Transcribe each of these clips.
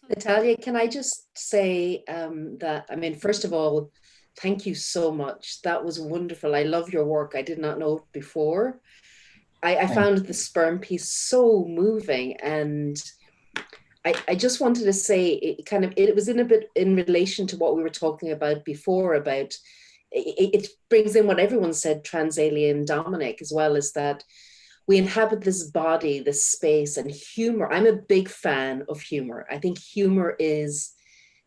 Natalia, can I just say that, I mean, first of all, thank you so much. That was wonderful. I love your work. I did not know it before. I Thank found the sperm piece so moving, and I just wanted to say it was in a bit in relation to what we were talking about before about it brings in what everyone said, transalien Dominic, as well as that we inhabit this body, this space, and humor. I'm a big fan of humor. I think humor is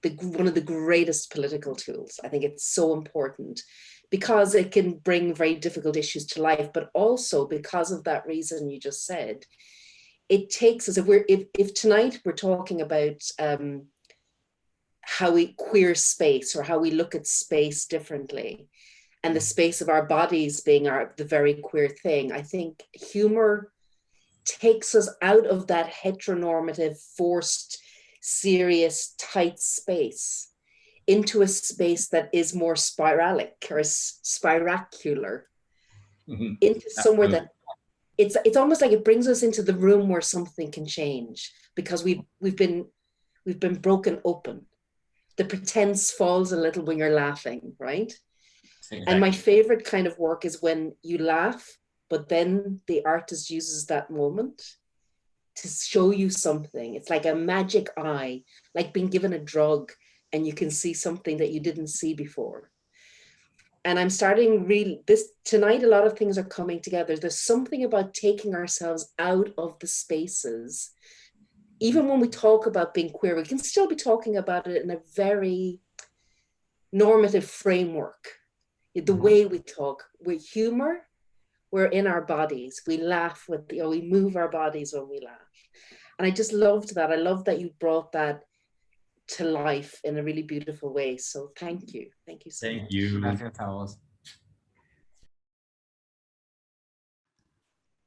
one of the greatest political tools. I think it's so important because it can bring very difficult issues to life, but also because of that reason you just said, it takes us, if tonight we're talking about how we queer space or how we look at space differently, and the space of our bodies being the very queer thing, I think humor takes us out of that heteronormative, forced, serious, tight space into a space that is more spiralic or spiracular, into somewhere that it's almost like it brings us into the room where something can change because we've been broken open. The pretense falls a little when you're laughing, right? Exactly. And my favorite kind of work is when you laugh, but then the artist uses that moment to show you something. It's like a magic eye, like being given a drug and you can see something that you didn't see before. And I'm starting tonight, a lot of things are coming together. There's something about taking ourselves out of the spaces. Even when we talk about being queer, we can still be talking about it in a very normative framework. The way we talk, with humor, we're in our bodies. We laugh we move our bodies when we laugh. And I just loved that. I love that you brought that to life in a really beautiful way. So thank you. Thank you so much. Thank you. Gracias a vos.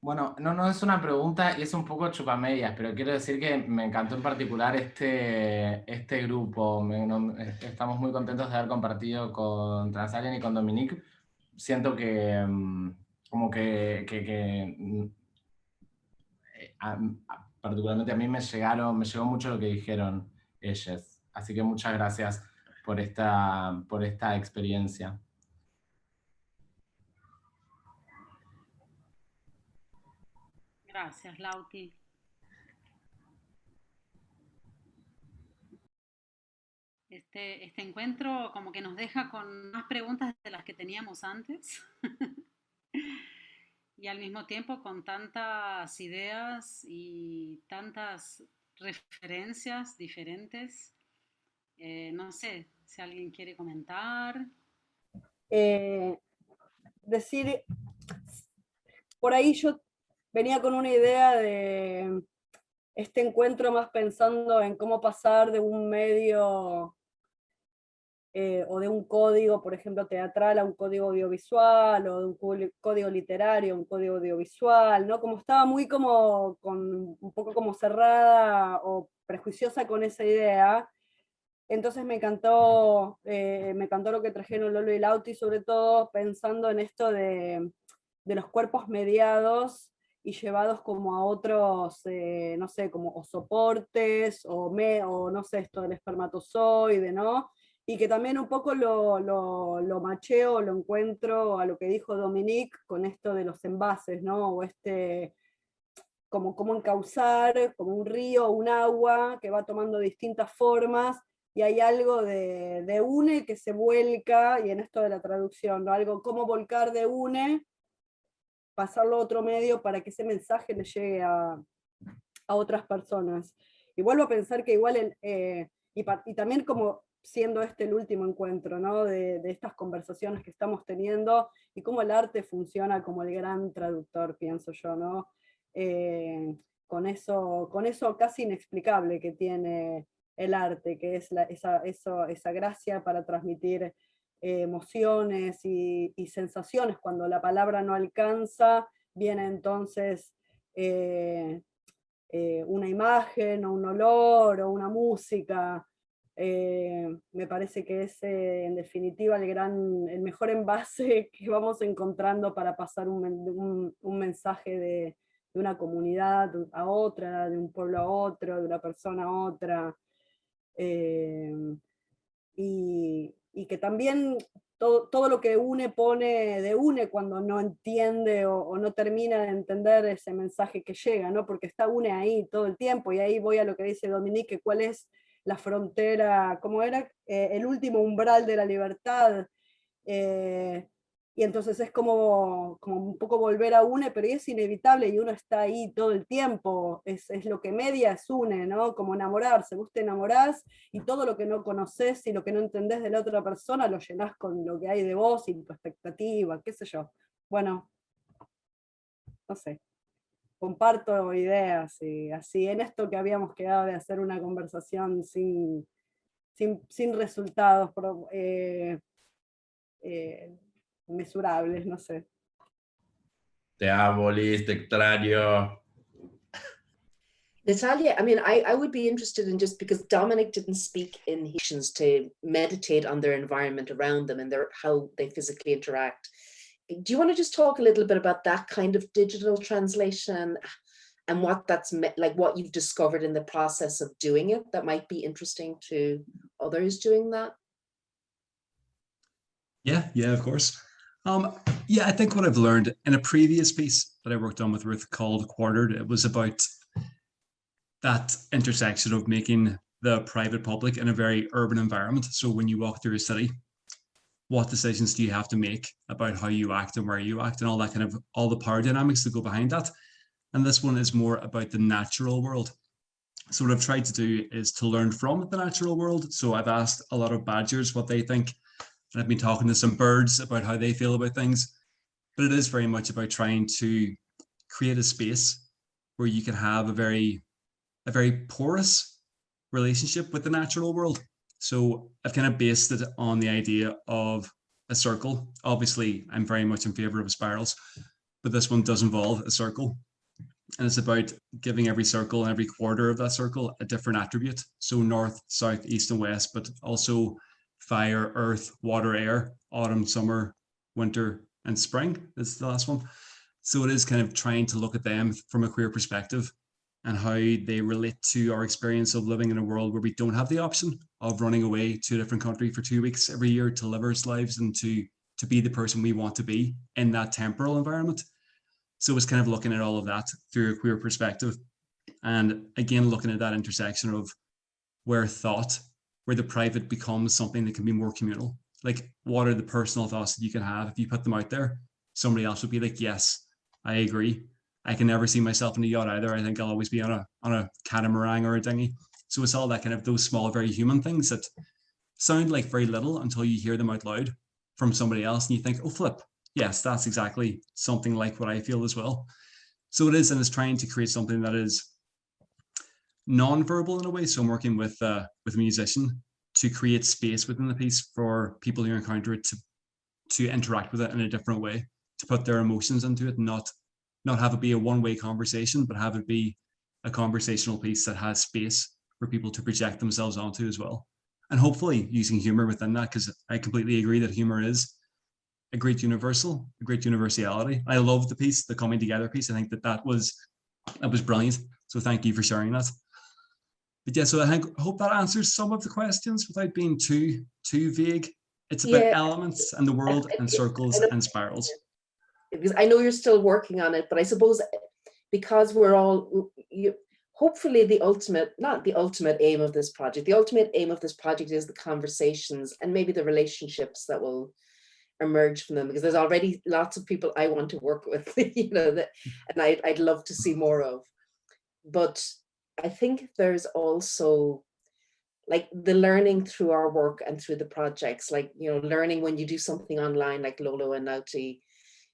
Bueno, no es una pregunta y es un poco chupamedias, pero quiero decir que me encantó en particular este grupo. Estamos muy contentos de haber compartido con Transalien y con Dominique. Siento que como que particularmente a mí me llegó mucho lo que dijeron ellas. Así que muchas gracias por esta experiencia. Gracias, Lauti. Este encuentro como que nos deja con más preguntas de las que teníamos antes y al mismo tiempo con tantas ideas y tantas referencias diferentes. No sé si alguien quiere comentar. Decir, por ahí yo venía con una idea de este encuentro más pensando en cómo pasar de un medio o de un código, por ejemplo, teatral a un código audiovisual, o de un código literario a un código audiovisual, ¿no? Como estaba muy un poco como cerrada o prejuiciosa con esa idea. Entonces me encantó lo que trajeron Lolo y Lauti, sobre todo pensando en esto de los cuerpos mediados y llevados como a otros, no sé, como o soportes, o no sé, esto del espermatozoide, ¿no? Y que también un poco lo macheo, lo encuentro a lo que dijo Dominique con esto de los envases, ¿no? O como encauzar, como un río, un agua que va tomando distintas formas, y hay algo de une que se vuelca, y en esto de la traducción, ¿no? Algo como volcar de une, pasarlo a otro medio para que ese mensaje le llegue a otras personas. Y vuelvo a pensar que igual, y también como siendo este el último encuentro, ¿no? de estas conversaciones que estamos teniendo, y cómo el arte funciona como el gran traductor, pienso yo, ¿no? Con eso casi inexplicable que tiene el arte, que es esa gracia para transmitir emociones y sensaciones. Cuando la palabra no alcanza, viene entonces una imagen, o un olor, o una música. Me parece que es en definitiva el mejor envase que vamos encontrando para pasar un mensaje de una comunidad a otra, de un pueblo a otro, de una persona a otra. Y que también todo lo que une pone de une cuando no entiende o no termina de entender ese mensaje que llega, ¿no? Porque está une ahí todo el tiempo, y ahí voy a lo que dice Dominique, cuál es la frontera, ¿cómo era? El último umbral de la libertad. Y entonces es como un poco volver a une, pero es inevitable y uno está ahí todo el tiempo, es lo que media es une, ¿no? Como enamorarse, vos te enamorás y todo lo que no conoces y lo que no entendés de la otra persona lo llenás con lo que hay de vos y tu expectativa, qué sé yo. Bueno, no sé, comparto ideas y así en esto que habíamos quedado de hacer una conversación sin resultados, mesurables, no sé. Te amo, Liz, te extraño. Natalia, I mean, I would be interested in, just because Dominic didn't speak in Haitians to meditate on their environment around them and how they physically interact. Do you want to just talk a little bit about that kind of digital translation and what that's like, what you've discovered in the process of doing it that might be interesting to others doing that? Yeah, of course. Yeah, I think what I've learned in a previous piece that I worked on with Ruth called Quartered, it was about that intersection of making the private public in a very urban environment. So when you walk through a city, what decisions do you have to make about how you act and where you act and all that kind of, all the power dynamics that go behind that. And this one is more about the natural world. So what I've tried to do is to learn from the natural world. So I've asked a lot of badgers what they think, and I've been talking to some birds about how they feel about things. But it is very much about trying to create a space where you can have a very porous relationship with the natural world. So I've kind of based it on the idea of a circle. Obviously, I'm very much in favor of spirals, but this one does involve a circle. And it's about giving every circle and every quarter of that circle a different attribute. So north, south, east, and west, but also fire, earth, water, air, autumn, summer, winter, and spring is the last one. So it is kind of trying to look at them from a queer perspective and how they relate to our experience of living in a world where we don't have the option of running away to a different country for 2 weeks every year to live our lives and to be the person we want to be in that temporal environment. So it's kind of looking at all of that through a queer perspective. And again, looking at that intersection of where the private becomes something that can be more communal. Like, what are the personal thoughts that you can have? If you put them out there, somebody else would be like, yes, I agree. I can never see myself in a yacht either. I think I'll always be on a catamaran or a dinghy. So it's all that kind of those small, very human things that sound like very little until you hear them out loud from somebody else and you think, oh, flip, yes, that's exactly something like what I feel as well. So it is, and it's trying to create something that is non-verbal in a way. So I'm working with a musician to create space within the piece for people who encounter it to interact with it in a different way, to put their emotions into it, not have it be a one-way conversation, but have it be a conversational piece that has space for people to project themselves onto as well. And hopefully using humor within that, because I completely agree that humor is a great universality. I love the piece, the coming together piece. I think that was brilliant. So thank you for sharing that. But yeah, so I hope that answers some of the questions without being too vague. It's about elements and the world and circles and spirals. Because I know you're still working on it, but I suppose because we're all, hopefully the ultimate aim of this project is the conversations and maybe the relationships that will emerge from them, because there's already lots of people I want to work with, and I'd love to see more of. But I think there's also like the learning through our work and through the projects, like, learning when you do something online like Lolo and Lauti,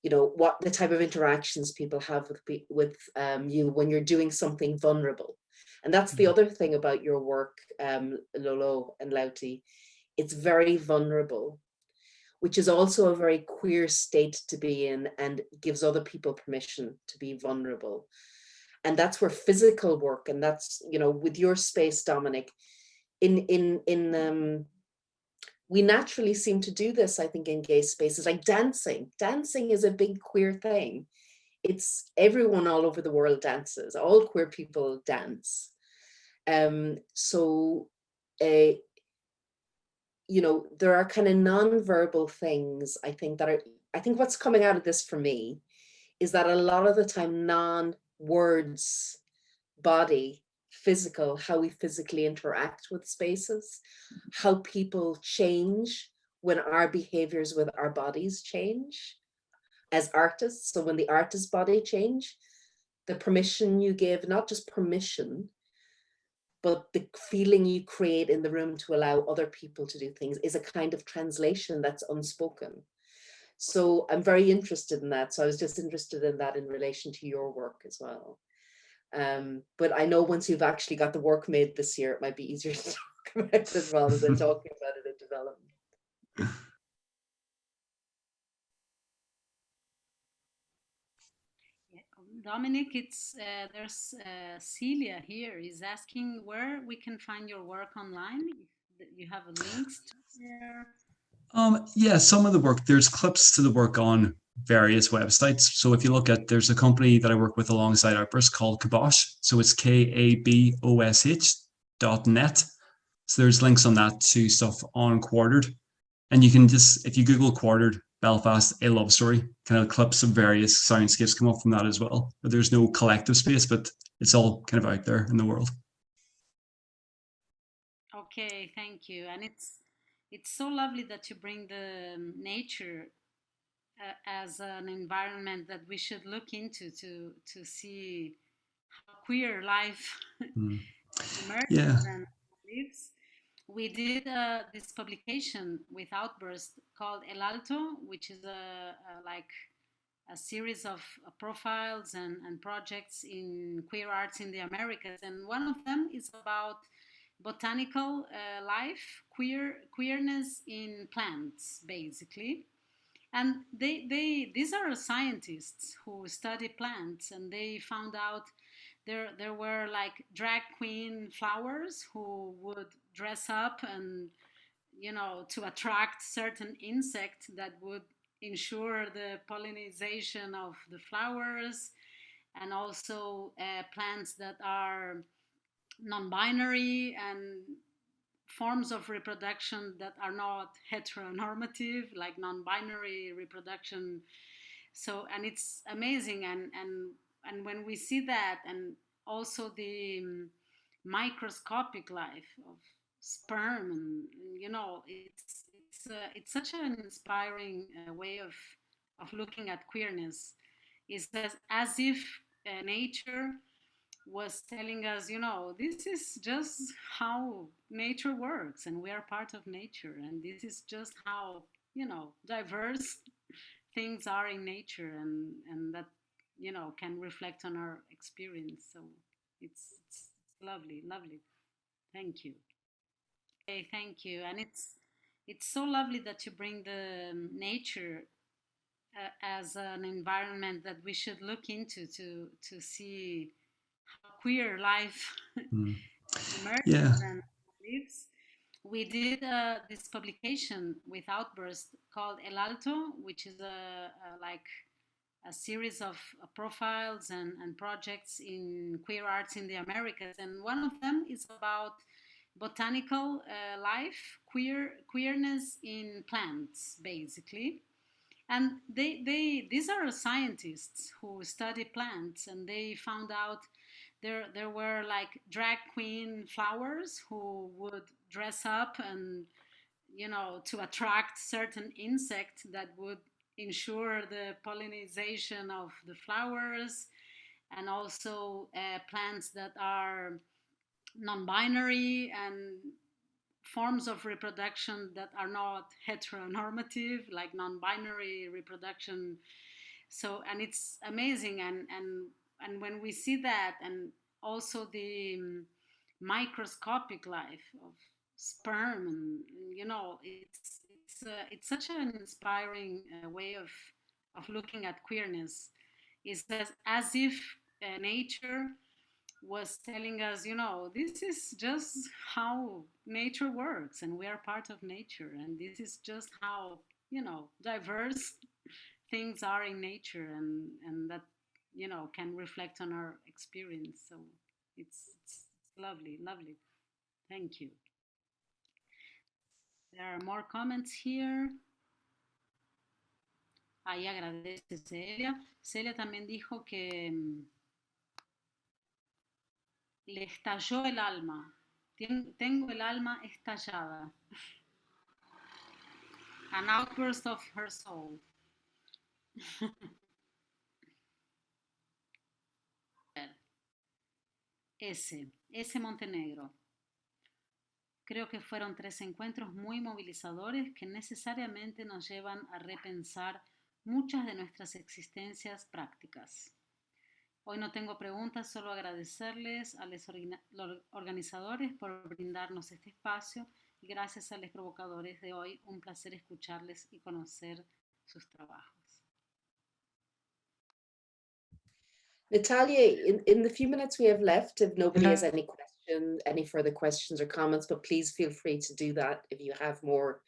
what the type of interactions people have with you when you're doing something vulnerable. And that's the other thing about your work, Lolo and Lauti. It's very vulnerable, which is also a very queer state to be in and gives other people permission to be vulnerable. And that's where physical work, and that's, with your space, Dominic, we naturally seem to do this, I think, in gay spaces, like dancing. Dancing is a big queer thing. It's everyone all over the world dances. All queer people dance. So a, you know, there are kind of non-verbal things, I think, that are, I think what's coming out of this for me is that a lot of the time non-words, body, physical, how we physically interact with spaces, how people change when our behaviors with our bodies change as artists. So when the artist's body change, the permission you give, not just permission, but the feeling you create in the room to allow other people to do things is a kind of translation that's unspoken. So I'm very interested in that. So I was just interested in that in relation to your work as well. But I know once you've actually got the work made this year, it might be easier to talk about it rather than talking about it in development. Dominic, it's there's Celia here is asking where we can find your work online. If you have links to there. Yeah, some of the work, there's clips to the work on various websites. So if you look at, there's a company that I work with alongside Outburst called Kabosh. So it's KABOSH.net. So there's links on that to stuff on Quartered. And you can just, if you Google Quartered Belfast, a love story, kind of clips of various soundscapes come up from that as well. But there's no collective space, but it's all kind of out there in the world. Okay, thank you. And it's so lovely that you bring the nature as an environment that we should look into to see how queer life emerges Yeah. and lives. We did this publication with Outburst called El Alto, which is like a series of profiles and projects in queer arts in the Americas. And one of them is about botanical life, queerness in plants, basically. And these are scientists who study plants, and they found out there were like drag queen flowers who would dress up and, you know, to attract certain insect that would ensure the pollination of the flowers, and also plants that are non-binary and forms of reproduction that are not heteronormative, like non-binary reproduction. So, and it's amazing, and when we see that, and also the microscopic life of sperm, and you know, it's such an inspiring way of looking at queerness. Is as if nature was telling us, you know, this is just how nature works, and we are part of nature, and this is just how, you know, diverse things are in nature, and that, you know, can reflect on our experience. So it's lovely, lovely. Thank you. Okay, thank you. And it's so lovely that you bring the nature as an environment that we should look into to see how queer life emerges and lives. We did this publication with Outburst called El Alto, which is like a series of profiles and projects in queer arts in the Americas. And one of them is about botanical life, queerness in plants, basically. And these are scientists who study plants, and they found out there were like drag queen flowers who would dress up and, you know, to attract certain insect that would ensure the pollination of the flowers, and also plants that are non-binary and forms of reproduction that are not heteronormative, like non-binary reproduction. So, and it's amazing, and when we see that, and also the microscopic life of sperm, and you know, it's such an inspiring way of looking at queerness. Is as if nature was telling us, you know, this is just how nature works, and we are part of nature, and this is just how, you know, diverse things are in nature, and that, you know, can reflect on our experience. So it's lovely, lovely. Thank you. There are more comments here. Ahí agradece Celia. Celia también dijo que le estalló el alma. Tengo el alma estallada. An outburst of her soul. Ese Montenegro. Creo que fueron 3 encuentros muy movilizadores que necesariamente nos llevan a repensar muchas de nuestras existencias prácticas. Hoy no tengo preguntas, solo agradecerles a los organizadores por brindarnos este espacio y gracias a los provocadores de hoy, un placer escucharles y conocer sus trabajos. Natalia, in the few minutes we have left, if nobody has any further questions or comments, but please feel free to do that if you have more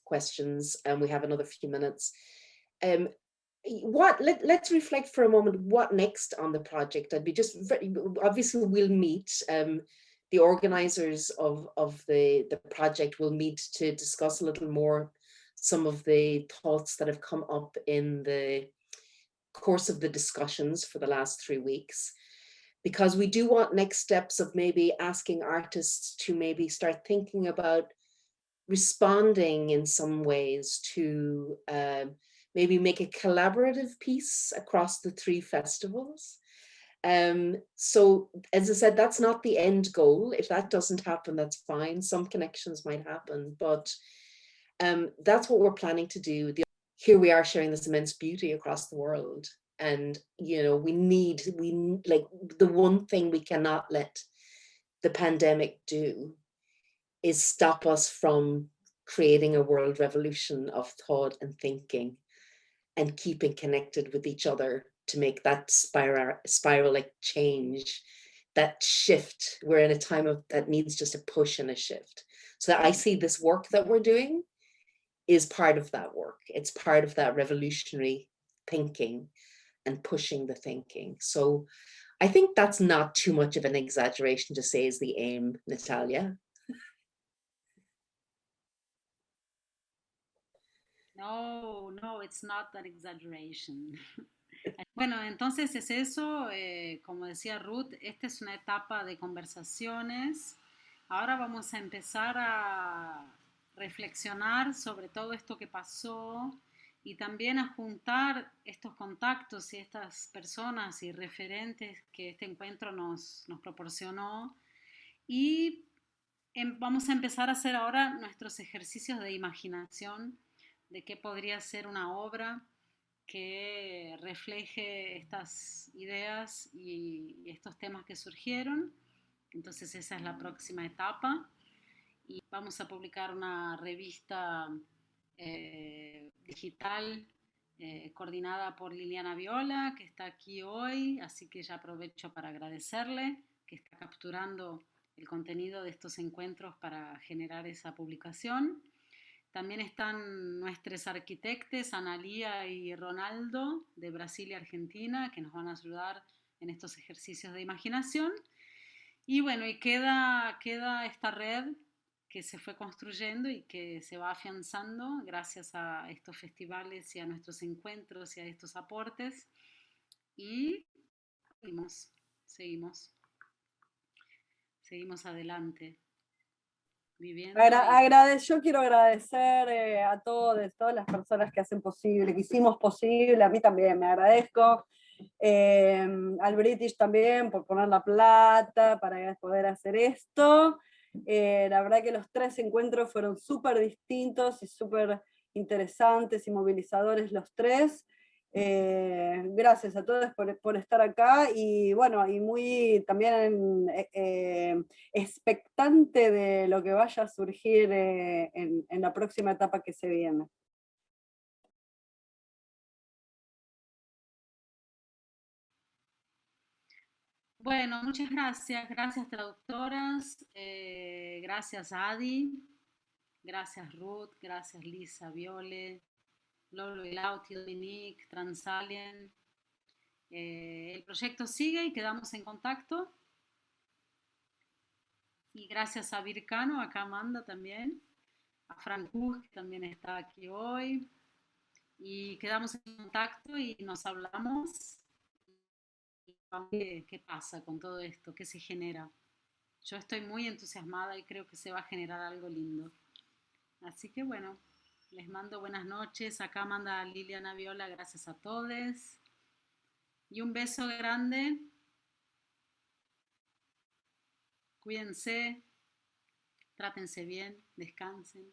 questions, and we have another few minutes. Let's reflect for a moment, what next on the project? I'd be obviously we'll meet, the organizers of the project will meet to discuss a little more some of the thoughts that have come up in the course of the discussions for the last 3 weeks, because we do want next steps of maybe asking artists to maybe start thinking about responding in some ways to maybe make a collaborative piece across the 3 festivals. So as I said, that's not the end goal. If that doesn't happen, that's fine. Some connections might happen, but that's what we're planning to do. Here we are sharing this immense beauty across the world. And, you know, we like the one thing we cannot let the pandemic do is stop us from creating a world revolution of thought and thinking and keeping connected with each other to make that spiral like change, that shift. We're in a time that needs just a push and a shift. So I see this work that we're doing is part of that work. It's part of that revolutionary thinking and pushing the thinking. So I think that's not too much of an exaggeration to say is the aim, Natalia. No, it's not that exaggeration. Bueno, entonces es eso, como decía Ruth, esta es una etapa de conversaciones. Ahora vamos a empezar a reflexionar sobre todo esto que pasó y también a juntar estos contactos y estas personas y referentes que este encuentro nos proporcionó, y vamos a empezar a hacer ahora nuestros ejercicios de imaginación de qué podría ser una obra que refleje estas ideas y estos temas que surgieron. Entonces esa es la próxima etapa y vamos a publicar una revista digital coordinada por Liliana Viola, que está aquí hoy, así que ya aprovecho para agradecerle que está capturando el contenido de estos encuentros para generar esa publicación. También están nuestros arquitectos, Analía y Ronaldo, de Brasil y Argentina, que nos van a ayudar en estos ejercicios de imaginación. Y bueno, y queda esta red que se fue construyendo y que se va afianzando gracias a estos festivales y a nuestros encuentros y a estos aportes. Y seguimos adelante. Yo quiero agradecer a todas las personas que hacen posible, que hicimos posible, a mí también me agradezco, al British también por poner la plata para poder hacer esto. La verdad que los 3 encuentros fueron súper distintos y súper interesantes y movilizadores los 3. Gracias a todos por estar acá y bueno, y muy también expectante de lo que vaya a surgir en la próxima etapa que se viene. Bueno, muchas gracias traductoras, gracias Adi, gracias Ruth, gracias Lisa, Viole, Lolo y Lauti, Dominique, Transalien. El proyecto sigue y quedamos en contacto. Y gracias a Vircano, acá Amanda también. a Frank Bus, que también está aquí hoy. Y quedamos en contacto y nos hablamos. Y vamos a ver qué pasa con todo esto, qué se genera. Yo estoy muy entusiasmada y creo que se va a generar algo lindo. Así que bueno, les mando buenas noches. Acá manda Liliana Viola, gracias a todos. Y un beso grande. Cuídense, trátense bien, descansen.